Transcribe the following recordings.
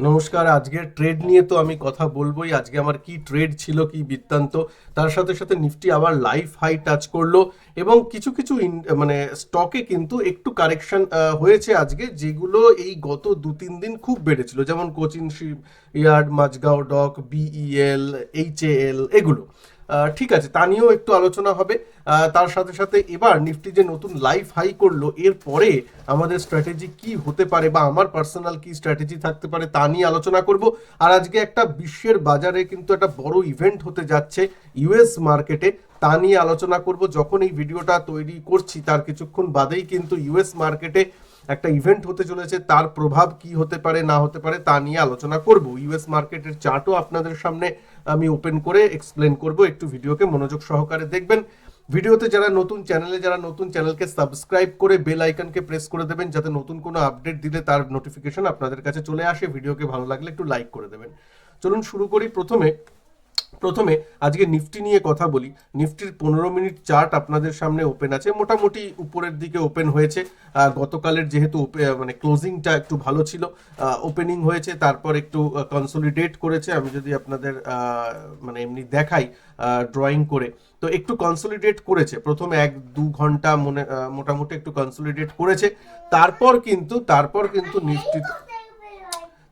নমস্কার। আজকের ট্রেড নিয়ে তো আমি কথা বলবোই। আজকে আমার কি ট্রেড ছিল, কি বৃত্তান্ত। তার সাথে সাথে নিফটি আবার লাইফ হাই টাচ করলো এবং কিছু কিছু মানে স্টকে কিন্তু একটু কারেকশন হয়েছে আজকে, যেগুলো এই গত 2-3 দিন খুব বেড়েছিল, যেমন Cochin shipyard, Mazagaon dock, BEL, HAL, এগুলো ঠিক আছে, তা নিয়েও একটু আলোচনা হবে। তার সাথে সাথে এবার নিফটি যে নতুন লাইফ হাই করলো, এর পরে আমাদের স্ট্র্যাটেজি কি হতে পারে বা আমার পার্সোনাল কি স্ট্র্যাটেজি থাকতে পারে তা নিয়ে আলোচনা করব। আর আজকে একটা বিশ্বের বাজারে কিন্তু একটা বড় ইভেন্ট হতে যাচ্ছে ইউএস মার্কেটে, তা নিয়ে আলোচনা করব। যখন এই ভিডিওটা তৈরি করছি তার কিছুক্ষণ বাদেই কিন্তু ইউএস মার্কেটে একটা ইভেন্ট হতে চলেছে, তার প্রভাব কি হতে পারে না হতে পারে তা নিয়ে আলোচনা করব। ইউএস মার্কেটের চার্টও আপনাদের সামনে আমি ওপেন করে এক্সপ্লেন করব, একটু ভিডিওকে মনোযোগ সহকারে দেখবেন। ভিডিওতে যারা নতুন, চ্যানেলকে সাবস্ক্রাইব করে বেল আইকনকে প্রেস করে দেবেন, যাতে নতুন কোনো আপডেট দিলে তার নোটিফিকেশন আপনাদের কাছে চলে আসে। ভিডিওকে ভালো লাগলে একটু লাইক করে দেবেন। চলুন শুরু করি। প্রথমে প্রথমে আজকে নিফটি নিয়ে কথা বলি। নিফটির 15 মিনিট চার্ট আপনাদের সামনে ওপেন আছে, মোটামুটি উপরের দিকে ওপেন হয়েছে। গতকালের যেহেতু মানে ক্লোজিংটা একটু ভালো ছিল, ওপেনিং হয়েছে, তারপর একটু কনসলিডেট করেছে। আমি যদি আপনাদের মানে এমনি দেখাই ড্রয়িং করে, তো একটু কনসলিডেট করেছে প্রথমে 1-2 ঘন্টা মোটামুটি একটু কনসলিডেট করেছে।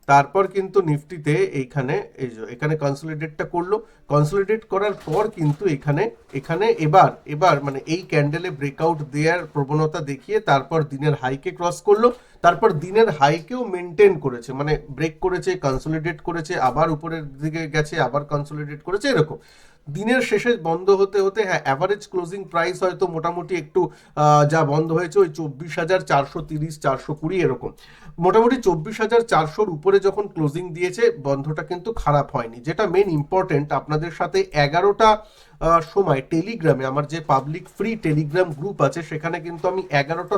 তারপর কিন্তু নিফটিতে এইখানে এই যে এখানে কনসলিডেটটা করলো। কনসলিডেট করার পর কিন্তু এখানে এখানে এবার এবার মানে এই ক্যান্ডেলে ব্রেকআউট দেওয়ার প্রবণতা দেখিয়ে তারপর দিনের হাইকে ক্রস করলো। তারপর দিনের হাইকেও মেনটেন করেছে, মানে ব্রেক করেছে, কনসলিডেট করেছে, আবার উপরের দিকে গেছে, আবার কনসলিডেট করেছে, এরকম। দিনের শেষে বন্ধ হতে হতে, হ্যাঁ, অ্যাভারেজ ক্লোজিং প্রাইস হয়তো মোটামুটি একটু যা বন্ধ হয়েছে ওই 24,430, 420, এরকম। মোটামুটি 24,400-র উপরে যখন ক্লোজিং দিয়েছে, বন্ধটা কিন্তু খারাপ হয়নি। যেটা মেন ইম্পর্টেন্ট, আপনাদের সাথে 11টা সময় টেলিগ্রামে, আমার যে পাবলিক ফ্রি টেলিগ্রাম গ্রুপ আছে, সেখানে কিন্তু আমি 11টা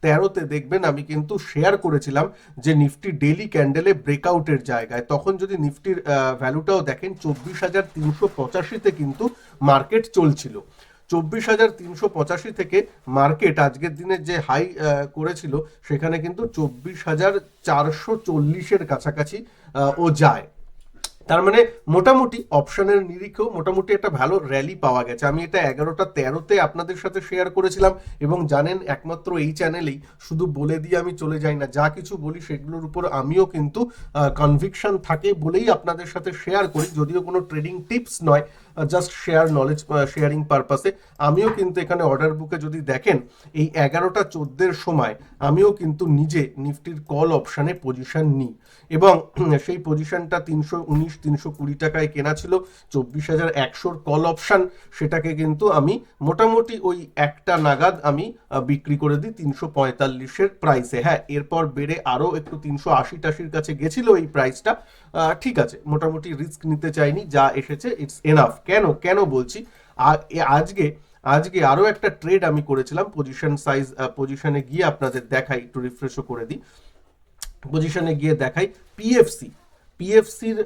13তে দেখবেন আমি কিন্তু শেয়ার করেছিলাম যে নিফটি ডেলি ক্যান্ডেলে ব্রেকআউটের জায়গায়। তখন যদি নিফটির ভ্যালুটাও দেখেন, 24,385-তে কিন্তু মার্কেট চলছিল। 24,385 থেকে মার্কেট আজকের দিনে যে হাই করেছিল, সেখানে কিন্তু 24,440-এর কাছাকাছি ও যায়। তার মানে মোটামুটি অপশনের নিরিখেও মোটামুটি একটা ভালো র্যালি পাওয়া গেছে। আমি এটা 11টা 13তে আপনাদের সাথে শেয়ার করেছিলাম, এবং জানেন একমাত্র এই চ্যানেলেই শুধু বলে দিয়ে আমি চলে যাই না, যা কিছু বলি সেগুলোর উপর আমিও কিন্তু কনভিকশন থাকে বলেই আপনাদের সাথে শেয়ার করি, যদিও কোনো ট্রেডিং টিপস নয়, জাস্ট শেয়ার নলেজ, শেয়ারিং পারপাসে। আমিও কিন্তু এখানে অর্ডার বুকে যদি দেখেন, এই 11টা 14-এর সময় আমিও কিন্তু নিজে নিফটির কল অপশানে পজিশন নিই, এবং সেই পজিশনটা 319-320 টাকায় কেনা ছিল। 24,100-র কল অপশান, সেটাকে কিন্তু আমি মোটামুটি ওই একটা নাগাদ আমি বিক্রি করে দিই 345-এর প্রাইসে। হ্যাঁ, এরপর বেড়ে আরও একটু 380-টাশির কাছে গেছিল এই প্রাইসটা। ঠিক আছে, মোটামুটি রিস্ক নিতে চাইনি, যা এসেছে ইটস এনাফ। কেন কেন বলছি, আজকে আজকে আরও একটা ট্রেড আমি করেছিলাম। পজিশনে গিয়ে আপনাদের দেখাই, একটু রিফ্রেশও করে দিই। পজিশনে গিয়ে দেখাই, পিএফসি। পিএফসির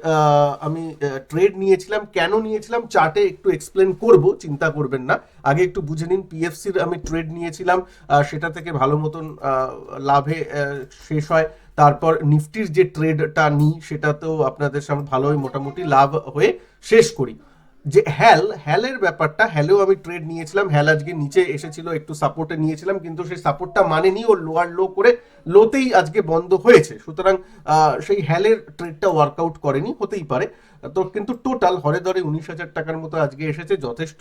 আমি ট্রেড নিয়েছিলাম। কেন নিয়েছিলাম চার্টে একটু এক্সপ্লেন করব, চিন্তা করবেন না। আগে একটু বুঝে নিন। পিএফসির আমি ট্রেড নিয়েছিলাম, সেটা থেকে ভালো মতন লাভে শেষ হয়। তারপর নিফটির যে ট্রেডটা নিই, সেটাতেও আপনাদের সামনে ভালোই মোটামুটি লাভ হয়ে শেষ করি। যে হ্যালের ব্যাপারটা, হ্যালেও আমি ট্রেড নিয়েছিলাম। হ্যাল আজকে নিচে এসেছিল, একটু সাপোর্টে নিয়েছিলাম, কিন্তু সেই সাপোর্টটা মানেনি, ও লোয়ার লো করে লোতেই আজকে বন্ধ হয়েছে। সুতরাং সেই হ্যালের ট্রেডটা ওয়ার্কআউট করেনি, হতেই পারে। তো কিন্তু টোটাল হরে ধরে 19,000 টাকার মতো আজকে এসেছে, যথেষ্ট।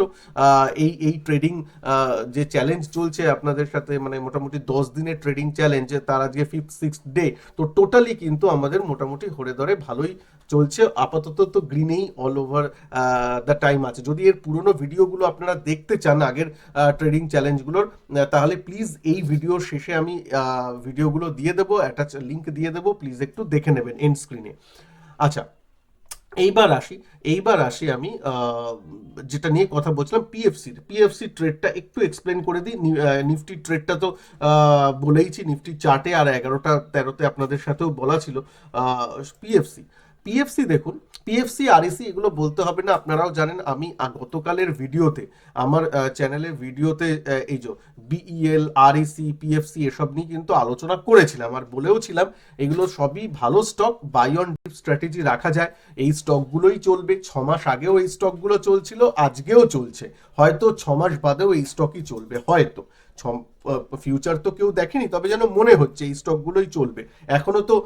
এই এই ট্রেডিং যে চ্যালেঞ্জ চলছে আপনাদের সাথে, মানে মোটামুটি 10 দিনের ট্রেডিং চ্যালেঞ্জ, তার আজকে 5th-6th ডে, তো টোটালি কিন্তু আমাদের মোটামুটি হরে ধরে ভালোই চলছে। আপাতত তো গ্রিনেই অল ওভার দ্য টাইম আছে। যদি এর পুরনো ভিডিওগুলো আপনারা দেখতে চান, আগের ট্রেডিং চ্যালেঞ্জগুলোর, তাহলে প্লিজ এই ভিডিওর শেষে আমি ভিডিওগুলো দিয়ে দেবো, অ্যাটাচ লিঙ্ক দিয়ে দেবো, প্লিজ একটু দেখে নেবেন এন্ড স্ক্রিনে। আচ্ছা, এইবার আসি আমি যেটা নিয়ে কথা বলছিলাম, পিএফসি ট্রেডটা একটু এক্সপ্লেন করে দিই। নিফটি ট্রেডটা তো বলেইছি নিফটি চার্টে, আর 11টা 13তে আপনাদের সাথেও বলা ছিল। পিএফসি পিএফসি দেখুন, পিএফসি আরইসি এগুলো বলতে হবে না, আপনারাও জানেন। আমি গতকালের ভিডিওতে আমার চ্যানেলের ভিডিওতে এই যে বিইএল আরইসি পিএফসি এসব নিয়ে কিন্তু আলোচনা করেছিলাম, আর বলেও ছিলাম এগুলো সবই ভালো stock, buy on dip strategy রাখা যায়, এই স্টকগুলোই চলবে। 6 মাস আগেও এই স্টকগুলো চলছিল, আজকেও চলছে, হয়তো 6 মাস বাদেও এই স্টকই চলবে, হয়তো ফিউচার তো কেউ দেখেনি, তবে যেন মনে হচ্ছে এই স্টকগুলোই চলবে। এখনো তো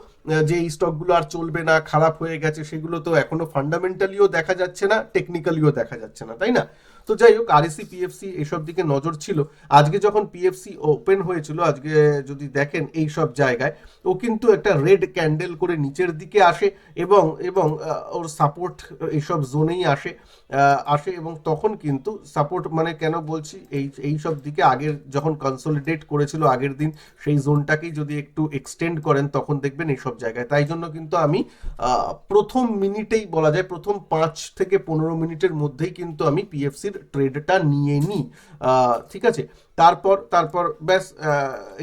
যে এই স্টকগুলো আর চলবে না, খারাপ হয়ে গেছে, সেগুলো তো এখনো ফান্ডামেন্টালিও দেখা যাচ্ছে না, টেকনিক্যালিও দেখা যাচ্ছে না, তাই না? তো যাই হোক, আরইসি পিএফসি এসব দিকে নজর ছিল। আজকে যখন পিএফসি ওপেন হয়েছিল, আজকে যদি দেখেন এই সব জায়গায় ও কিন্তু একটা রেড ক্যান্ডেল করে নিচের দিকে আসে, এবং এবং ওর সাপোর্ট এইসব জোনেই আসে এবং তখন কিন্তু সাপোর্ট, মানে কেন বলছি, এই সব দিকে আগের যখন কনসলিডেট করেছিল আগের দিন, সেই জোনটাকেই যদি একটু এক্সটেন্ড করেন তখন দেখবেন এই সব জায়গায়। তাই জন্য কিন্তু আমি প্রথম মিনিটেই বলা যায়, প্রথম 5 থেকে 15 মিনিটের মধ্যেই কিন্তু আমি পিএফসির ট্রেডটা নিয়ে নিই, ঠিক আছে? তারপর ব্যাস,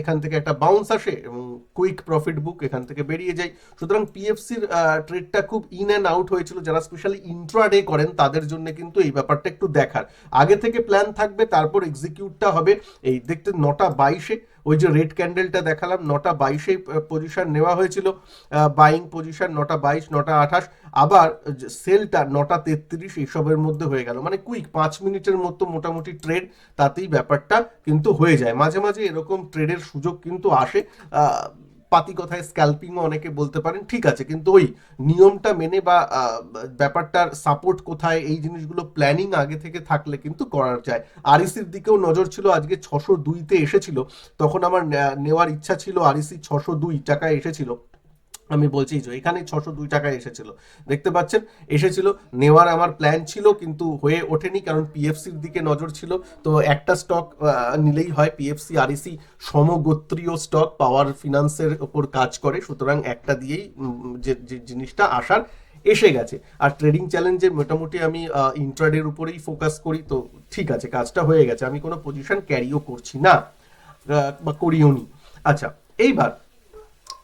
এখান থেকে একটা বাউন্স আসে এবং কুইক প্রফিট বুক, এখান থেকে বেরিয়ে যায়। সুতরাং পিএফসির ট্রেডটা খুব ইন অ্যান্ড আউট হয়েছিল। যারা স্পেশালি ইন্ট্রাডে করেন তাদের জন্য কিন্তু এই ব্যাপারটা একটু দেখার, আগে থেকে প্ল্যান থাকবে, তারপর এক্সিকিউটটা হবে। এই দেখতে 9টা 22-এ ওই যে রেড ক্যান্ডেলটা দেখালাম, 9টা 22-এ পজিশন নেওয়া হয়েছিল, বাইং পজিশন 9টা 22, 9টা 28, আবার সেলটা 9টা 33 এইসবের মধ্যে হয়ে গেল, মানে কুইক 5 মিনিটের মতো মোটামুটি ট্রেড, তাতেই ব্যাপারটা কিন্তু হয়ে যায়। মাঝে মাঝে এরকম ট্রেডের সুযোগ কিন্তু আসে, পাতি কথায় স্ক্যাল্পিংও অনেকে বলতে পারেন, ঠিক আছে, কিন্তু ওই নিয়মটা মেনে বা ব্যাপারটার সাপোর্ট কোথায়, এই জিনিসগুলো প্ল্যানিং আগে থেকে থাকলে কিন্তু করা যায়। আরইসির দিকেও নজর ছিল, আজকে 602-তে এসেছিল, তখন আমার নেওয়ার ইচ্ছা ছিল। আরইসি 602 টাকায় এসেছিল, আমি বলছি যে এখানে 602 টাকায় এসেছিল, দেখতে পাচ্ছেন, এসেছিল, নেওয়ার আমার প্ল্যান ছিল কিন্তু হয়ে ওঠেনি, কারণ পিএফসির দিকে নজর ছিল। তো একটা স্টক নিলেই হয়, পিএফসি আরইসি সমগোত্রীয় স্টক, পাওয়ার ফিনান্সের ওপর কাজ করে, সুতরাং একটা দিয়েই যে জিনিসটা আসার এসে গেছে। আর ট্রেডিং চ্যালেঞ্জে মোটামুটি আমি ইন্ট্রাডের উপরেই ফোকাস করি, তো ঠিক আছে, কাজটা হয়ে গেছে, আমি কোনো পজিশন ক্যারিও করছি না বা করিও নি। আচ্ছা, এইবার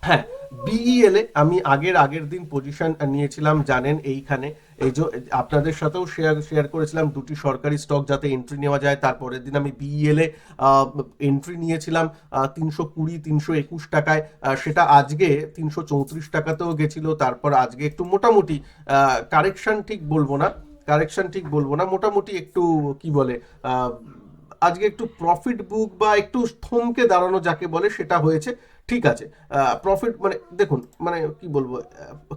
হ্যাঁ, বিইএল এ আমি আগের দিন পজিশন নিয়েছিলাম, জানেন, এইখানে এই যে আপনাদের সাথেও শেয়ার করেছিলাম 2টি সরকারি স্টক যাতে এন্ট্রি নেওয়া যায়। তারপরের দিন আমি বিইএল এ এন্ট্রি নিয়েছিলাম 320-321 টাকায়, সেটা আজকে 334 টাকাতেও গেছিল। তারপর আজকে একটু মোটামুটি কারেকশন ঠিক বলবো না, মোটামুটি একটু কি বলে, আজকে একটু প্রফিট বুক বা একটু থমকে দাঁড়ানো যাকে বলে সেটা হয়েছে, ঠিক আছে। প্রফিট মানে দেখুন, মানে কি বলবো,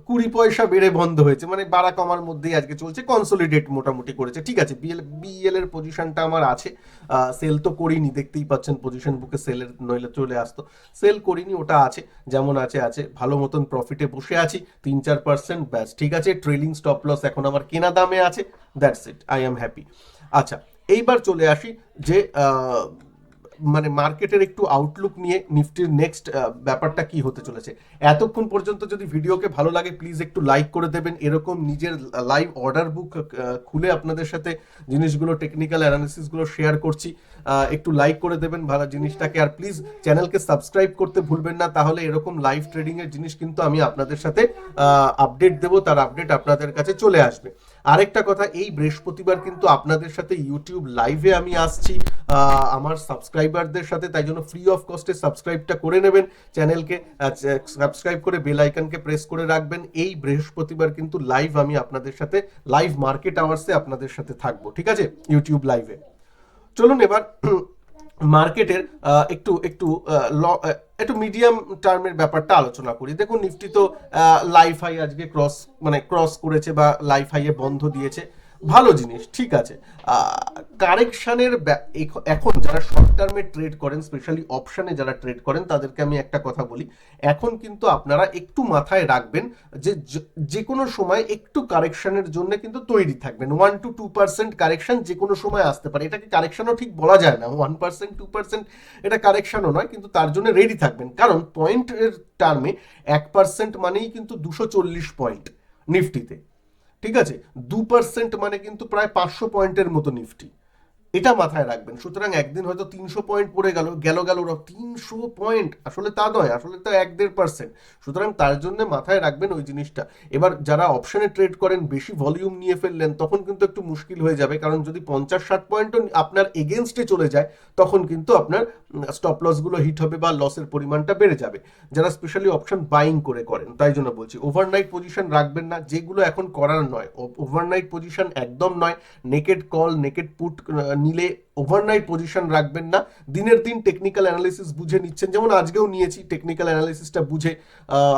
20 পয়সা বেড়ে বন্ধ হয়েছে, মানে বাড়া কমার মধ্যেই আজকে চলছে, কনসোলিডেট মোটামুটি করেছে, ঠিক আছে। বিএল এর পজিশনটা আমার আছে, সেল তো করিনি, দেখতেই পাচ্ছেন পজিশন বুকে সেলের নইলে চলে আসতো, সেল করিনি, ওটা আছে যেমন আছে, ভালো মতন প্রফিটে বসে আছি 3-4%, ব্যাস ঠিক আছে। ট্রেলিং স্টপ লস এখন আমার কেনা দামে আছে, that's it, I am happy. আচ্ছা, এইবার চলে আসি যে মানে মার্কেটের একটু আউটলুক নিয়ে, নিফটির নেক্সট ব্যাপারটা কি হতে চলেছে। এতক্ষণ পর্যন্ত যদি ভিডিওকে ভালো লাগে প্লিজ একটু লাইক করে দেবেন, এরকম নিজের লাইভ অর্ডার বুক খুলে আপনাদের সাথে জিনিসগুলো, টেকনিক্যাল অ্যানালিসিসগুলো শেয়ার করছি, একটু লাইক করে দেবেন ভালো জিনিসটাকে, আর প্লিজ চ্যানেলকে সাবস্ক্রাইব করতে ভুলবেন না, তাহলে এরকম লাইভ ট্রেডিং এর জিনিস কিন্তু আমি আপনাদের সাথে আপডেট দেবো, তার আপডেট আপনাদের কাছে চলে আসবে। আরেকটা কথা, এই বৃহস্পতিবার কিন্তু আপনাদের সাথে ইউটিউব লাইভে আমি আসছি আমার সাবস্ক্রাইবারদের সাথে, তাই জন্য ফ্রি অফ কস্টে সাবস্ক্রাইবটা করে নেবেন চ্যানেলকে, সাবস্ক্রাইব করে বেল আইকনকে প্রেস করে রাখবেন। এই বৃহস্পতিবার কিন্তু লাইভ আমি আপনাদের সাথে, লাইভ মার্কেট আওয়ার্সে আপনাদের সাথে থাকবো, ঠিক আছে, ইউটিউব লাইভে। চলুন এবার মার্কেটের একটু একটু একটু মিডিয়াম টার্মের ব্যাপারটা আলোচনা করি। দেখুন, নিফটি তো লাইফ হাই আজকে ক্রস করেছে বা লাইফ হাইয়ে বন্ধ দিয়েছে, ভালো জিনিস, ঠিক আছে। কারেকশনের এখন যারা শর্ট টার্মে ট্রেড করেন, স্পেশালি অপশানে যারা ট্রেড করেন, তাদেরকে আমি একটা কথা বলি, এখন কিন্তু আপনারা একটু মাথায় রাখবেন যে যে কোনো সময় একটু কারেকশনের জন্য কিন্তু তৈরি থাকবেন। 1-2% কারেকশন যে কোনো সময় আসতে পারে, এটাকে কারেকশনও ঠিক বলা যায় না, 1%-2% এটা কারেকশনও নয়, কিন্তু তার জন্য রেডি থাকবেন, কারণ পয়েন্টের টার্মে 1% মানেই কিন্তু 240 পয়েন্ট নিফটিতে, ঠিক আছে। 2% মানে কিন্তু প্রায় 500 পয়েন্টের মতো নিফটি, এটা মাথায় রাখবেন। সুতরাং একদিন হয়তো 300 পয়েন্ট পড়ে গেল, 300 পয়েন্ট, আসলে তা নয়, আসলে তো 1-1.5%। সুতরাং তার জন্য মাথায় রাখবেন ওই জিনিসটা। এবার যারা অপশনে ট্রেড করেন, বেশি ভলিউম নিয়ে ফেললেন, তখন কিন্তু একটু মুশকিল হয়ে যাবে, কারণ যদি 50-60 পয়েন্টও আপনার এগেনস্টে চলে যায়, তখন কিন্তু আপনার স্টপ লসগুলো হিট হবে বা লসের পরিমাণটা বেড়ে যাবে। যারা স্পেশালি অপশন বাইং করেন, তাই জন্য বলছি ওভারনাইট পজিশন রাখবেন না, যেগুলো এখন করার নয়। ওভারনাইট পজিশন একদম নয়। নেকেড কল, নেকেড পুট নিলে ওভারনাইট পজিশন রাখবেন না। দিনের দিন টেকনিক্যাল অ্যানালিসিস বুঝে নিচ্ছেন, যেমন আজকেও নিয়েছি, টেকনিক্যাল অ্যানালিসিসটা বুঝে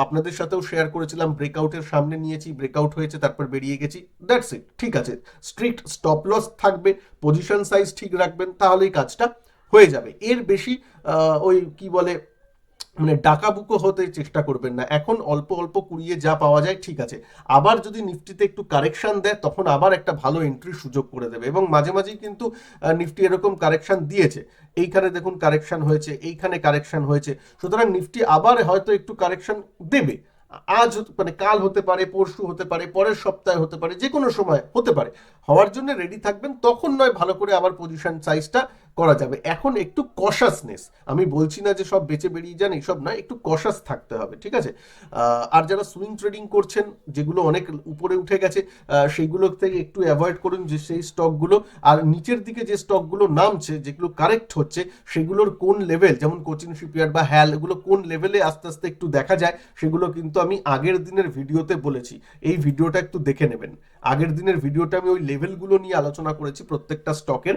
আপনাদের সাথেও শেয়ার করেছিলাম, ব্রেকআউটের সামনে নিয়েছি, ব্রেকআউট হয়েছে, তারপর বেরিয়ে গেছি, দ্যাটস ইট। ঠিক আছে, স্ট্রিক্ট স্টপ লস থাকবে, পজিশন সাইজ ঠিক রাখবেন, তাহলেই কাজটা হয়ে যাবে। এর বেশি ওই কি বলে মানে ডাকাবুকো হতে চেষ্টা করবেন না। এখন অল্প অল্প কুড়িয়ে যা পাওয়া যায় ঠিক আছে। আবার যদি নিফটিতে একটু কারেকশন দেয়, তখন আবার একটা ভালো এন্ট্রির সুযোগ করে দেবে। এবং মাঝে মাঝেই কিন্তু নিফটি এরকম কারেকশন দিয়েছে, এইখানে দেখুন কারেকশন হয়েছে, এইখানে কারেকশন হয়েছে। সুতরাং নিফটি আবার হয়তো একটু কারেকশন দেবে। আজ মানে কাল হতে পারে, পরশু হতে পারে, পরের সপ্তাহে হতে পারে, যে কোনো সময় হতে পারে। হওয়ার জন্য রেডি থাকবেন, তখন নয় ভালো করে আবার পজিশন সাইজটা করা যাবে। এখন একটু কশাসনেস, আমি বলছি না যে সব বেঁচে বেরিয়ে যান, এইসব নয়, একটু কশাস থাকতে হবে, ঠিক আছে। আর যারা সুইং ট্রেডিং করছেন, যেগুলো অনেক উপরে উঠে গেছে, সেইগুলো থেকে একটু অ্যাভয়েড করুন, যে সেই স্টকগুলো। আর নিচের দিকে যে স্টকগুলো নামছে, যেগুলো কারেক্ট হচ্ছে, সেগুলোর কোন লেভেল, যেমন কোচিন শিপইয়ার্ড বা হ্যাল, এগুলো কোন লেভেলে আস্তে আস্তে একটু দেখা যায়, সেগুলো কিন্তু আমি আগের দিনের ভিডিওতে বলেছি। এই ভিডিওটা একটু দেখে নেবেন। আগের দিনের ভিডিওটা আমি ওই লেভেলগুলো নিয়ে আলোচনা করেছি, প্রত্যেকটা স্টকের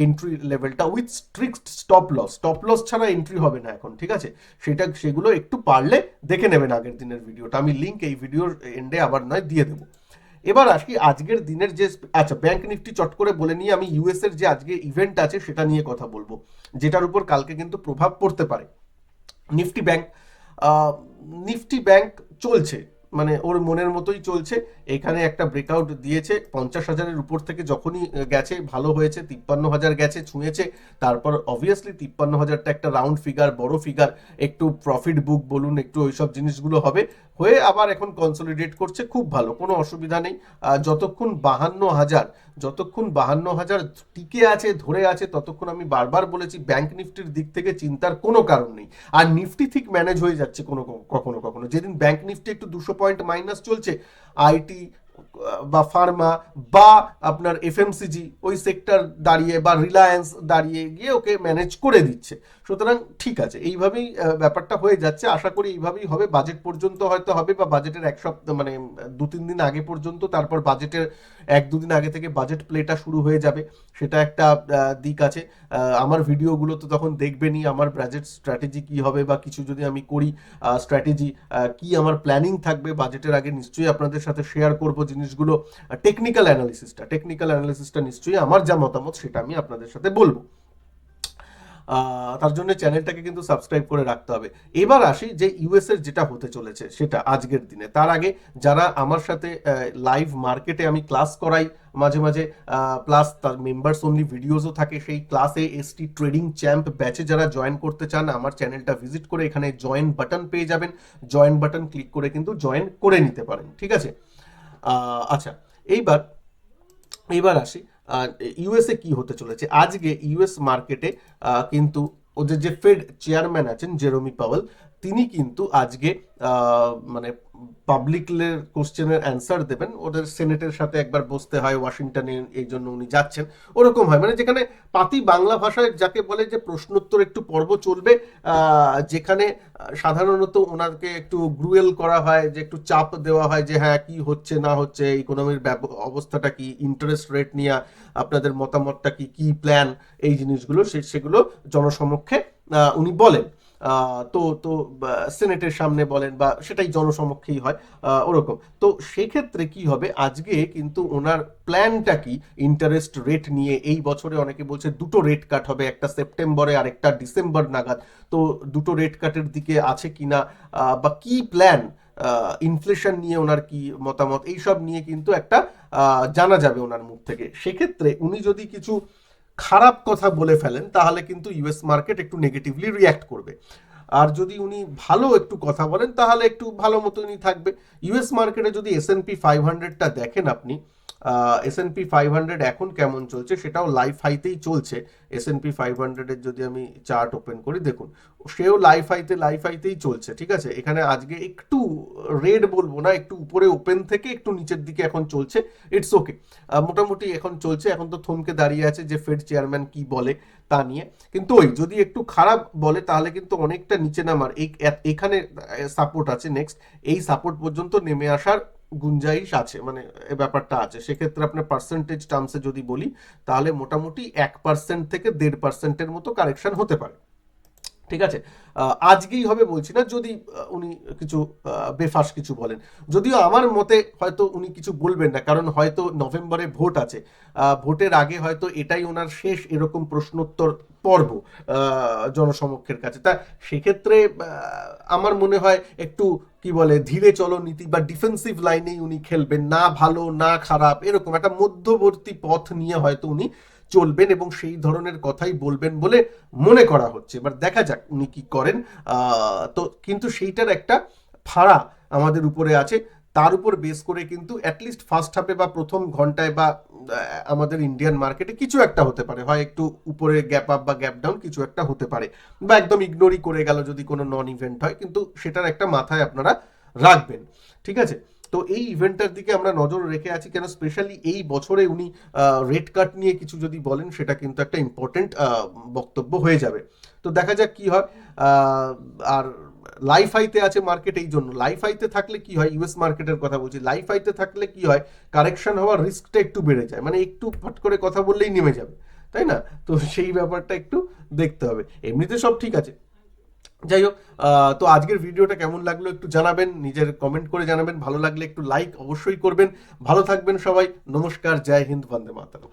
এন্ট্রি লেভেলটা উইথ স্ট্রিক্ট স্টপ লস ছাড়া এন্ট্রি হবে না এখন, ঠিক আছে। সেগুলো একটু পারলে দেখে নেবেন আগের দিনের ভিডিওটা, আমি লিঙ্ক এই ভিডিওর এন্ডে আবার নয় দিয়ে দেবো। এবার আসি আজকের দিনের যে, আচ্ছা ব্যাংক নিফটি চট করে বলে নিয়ে আমি ইউএস এর যে আজকে ইভেন্ট আছে সেটা নিয়ে কথা বলবো, যেটার উপর কালকে কিন্তু প্রভাব পড়তে পারে। নিফটি ব্যাংক, নিফটি ব্যাংক চলছে, মানে ওর মনের মতোই চলছে। এখানে একটা ব্রেকআউট দিয়েছে 50,000-এর উপর থেকে, যখনই গেছে ভালো হয়েছে, 53,000 গেছে, ছুঁয়েছে। তারপর অবভিয়াসলি 53,000টা একটা রাউন্ড ফিগার, বড় ফিগার, একটু প্রফিট বুক বলুন, একটু ওইসব জিনিসগুলো হবে, হয়ে আবার এখন কনসলিডেট করছে, খুব ভালো, কোনো অসুবিধা নেই। যতক্ষণ 52,000 টিকে আছে, ধরে আছে, ততক্ষণ আমি বারবার বলেছি ব্যাংক নিফটির দিক থেকে চিন্তার কোনো কারণ নেই। আর নিফটি ঠিক ম্যানেজ হয়ে যাচ্ছে কখনো কখনো। যেদিন ব্যাংক নিফটি একটু 200 পয়েন্ট মাইনাস চলছে, আইটি বা ফার্মা বা আপনার এফএমসিজি ওই সেক্টর দাঁড়িয়ে, বা রিলায়েন্স দাঁড়িয়ে গিয়ে ওকে ম্যানেজ করে দিচ্ছে। সুতরাং ঠিক আছে, এইভাবেই ব্যাপারটা হয়ে যাচ্ছে। আশা করি এইভাবেই হবে, বাজেট পর্যন্ত হয়তো হবে, বা বাজেটের এক সপ্তাহ মানে 2-3 দিন আগে পর্যন্ত, তারপর বাজেটের 1-2 দিন আগে থেকে বাজেট প্লেটা শুরু হয়ে যাবে, সেটা একটা দিক আছে। আমার ভিডিওগুলো তো তখন দেখবেনই, আমার বাজেট স্ট্র্যাটেজি কি হবে, বা কিছু যদি আমি করি স্ট্র্যাটেজি কি আমার প্ল্যানিং থাকবে বাজেটের আগে, নিশ্চয়ই আপনাদের সাথে শেয়ার করব জিনিসগুলো। টেকনিক্যাল অ্যানালিসিসটা নিশ্চয়ই আমার যা মতামত সেটা আমি আপনাদের সাথে বলবো। তার জন্য চ্যানেলটাকে কিন্তু সাবস্ক্রাইব করে রাখতে হবে। এবার আসি যে ইউএস এর যেটা হতে চলেছে সেটা আজকের দিনে। তার আগে যারা আমার সাথে লাইভ মার্কেটে আমি ক্লাস করাই মাঝে মাঝে, প্লাস তার মেম্বার্স অনলি ভিডিওসও থাকে, সেই ক্লাসে এসটি ট্রেডিং চ্যাম্প ব্যাচে যারা জয়েন করতে চান, আমার চ্যানেলটা ভিজিট করে এখানে জয়েন বাটন পেয়ে যাবেন, জয়েন বাটন ক্লিক করে কিন্তু জয়েন করে নিতে পারেন, ঠিক আছে। আচ্ছা, এইবার এইবার আসি ইউএসএ কি হতে চলেছে আজকে। ইউএস মার্কেটে কিন্তু ওদের যে ফেড চেয়ারম্যান আছেন জেরোমি পাওয়েল, তিনি কিন্তু আজকে মানে পাবলিকের কোশ্চেনের অ্যান্সার দেবেন। ওদের সেনেটের সাথে একবার বসতে হয় ওয়াশিংটনে, এই জন্য উনি যাচ্ছেন। ওরকম হয়, মানে যেখানে পাতি বাংলা ভাষায় যাকে বলে যে প্রশ্নোত্তর একটু পর্ব চলবে, যেখানে সাধারণত ওনাকে একটু গ্রুয়েল করা হয়, যে একটু চাপ দেওয়া হয়, যে হ্যাঁ কি হচ্ছে না হচ্ছে, ইকোনমির অবস্থাটা কি, ইন্টারেস্ট রেট নিয়ে আপনাদের মতামতটা কি, কি প্ল্যান, এই জিনিসগুলো সেগুলো জনসমক্ষে উনি বলেন। তো তো সেনেটের সামনে বলেন, বা সেটাই জনসমক্ষেই হয় ওরকম। তো সেক্ষেত্রে কি হবে আজকে, কিন্তু ওনার প্ল্যানটা কি ইন্টারেস্ট রেট নিয়ে, এই বছরে অনেকে বলছে দুটো রেট কাট হবে, একটা সেপ্টেম্বরে আর একটা ডিসেম্বর নাগাদ। তো দুটো রেট কাটের দিকে আছে কিনা, বা কি প্ল্যান, ইনফ্লেশন নিয়ে ওনার কি মতামত, এইসব নিয়ে কিন্তু একটা জানা যাবে ওনার মুখ থেকে। সেক্ষেত্রে উনি যদি কিছু খারাপ কথা বলে ফেলেন, তাহলে কিন্তু ইউএস মার্কেট একটু নেগেটিভলি রিয়্যাক্ট করবে। আর যদি উনি ভালো একটু কথা বলেন, তাহলে একটু ভালো মতনই থাকবে। ইউএস মার্কেটে যদি S&P 500টা দেখেন আপনি, S&P 500 এখন কেমন চলছে সেটাও লাইফ হাইতেই চলছে। S&P 500 এর যদি আমি চার্ট ওপেন করি, দেখুন সেও লাইফ হাইতেই চলছে, ঠিক আছে। এখানে আজকে একটু রেড বলবো না, একটু উপরে ওপেন থেকে একটু নিচের দিকে এখন চলছে, ইটস ওকে। মোটামুটি এখন চলছে, এখন তো থমকে দাঁড়িয়ে আছে যে ফেড চেয়ারম্যান কি বলে তা নিয়ে। কিন্তু ওই যদি একটু খারাপ বলে তাহলে কিন্তু অনেকটা নিচে নামার এখানে সাপোর্ট আছে নেক্সট, এই সাপোর্ট পর্যন্ত নেমে আসার গুঞ্জাইশ আছে, মানে ব্যাপারটা আছে। সেক্ষেত্রে আপনার পার্সেন্টেজ টার্মসে যদি বলি তাহলে মোটামুটি 1% থেকে 1.5%-এর মতো কারেকশন হতে পারে, ঠিক আছে। আজকেই হবে বলছি না, যদি উনি কিছু বেফাস কিছু বলেন, যদিও আমার মতে হয়তো উনি কিছু বলবেন না, কারণ হয়তো নভেম্বরে ভোট আছে, ভোটের আগে হয়তো এটাই ওনার শেষ এরকম প্রশ্নোত্তর পর্ব জনসমক্ষের কাছে। তা সেক্ষেত্রে আমার মনে হয় একটু কি বলে ধীরে চলো নীতি বা ডিফেন্সিভ লাইনেই উনি খেলবেন, না ভালো না খারাপ, এরকম একটা মধ্যবর্তী পথ নিয়ে হয়তো উনি চলবেন এবং সেই ধরনের কথাই বলবেন বলে মনে করা হচ্ছে। এবার দেখা যাক উনি কি করেন। তো কিন্তু সেইটার একটা ফাড়া আমাদের উপরে আছে, তার উপর বেস করে কিন্তু অ্যাটলিস্ট ফার্স্ট হাফে বা প্রথম ঘন্টায় বা আমাদের ইন্ডিয়ান মার্কেটে কিছু একটা হতে পারে, হয় একটু উপরে গ্যাপ আপ বা গ্যাপ ডাউন কিছু একটা হতে পারে, বা একদম ইগনোরই করে গেল যদি কোনো নন ইভেন্ট হয়, কিন্তু সেটার একটা মাথায় আপনারা রাখবেন, ঠিক আছে। তো এই ইভেন্টটার দিকে আমরা নজর রেখে আছি, কেন স্পেশালি এই বছরে উনি রেট কাট নিয়ে কিছু যদি বলেন সেটা কিন্তু একটা ইম্পর্টেন্ট বক্তব্য হয়ে যাবে। তো দেখা যাক কি হয়। আর লাইফ হাইতে আছে মার্কেট, এই জন্য লাইফ হাইতে থাকলে কি হয়, ইউএস মার্কেটের কথা বলছি, লাইফ হাইতে থাকলে কি হয়, কারেকশন হওয়ার রিস্কটা একটু বেড়ে যায়, মানে একটু ফট করে কথা বললেই নেমে যাবে, তাই না। তো সেই ব্যাপারটা একটু দেখতে হবে, এমনিতে সব ঠিক আছে। যাই হোক, তো আজকের ভিডিওটা কেমন লাগলো একটু জানাবেন, নিজের কমেন্ট করে জানাবেন, ভালো লাগলে একটু লাইক অবশ্যই করবেন। ভালো থাকবেন সবাই, নমস্কার, জয় হিন্দ, বন্দে মাতরম।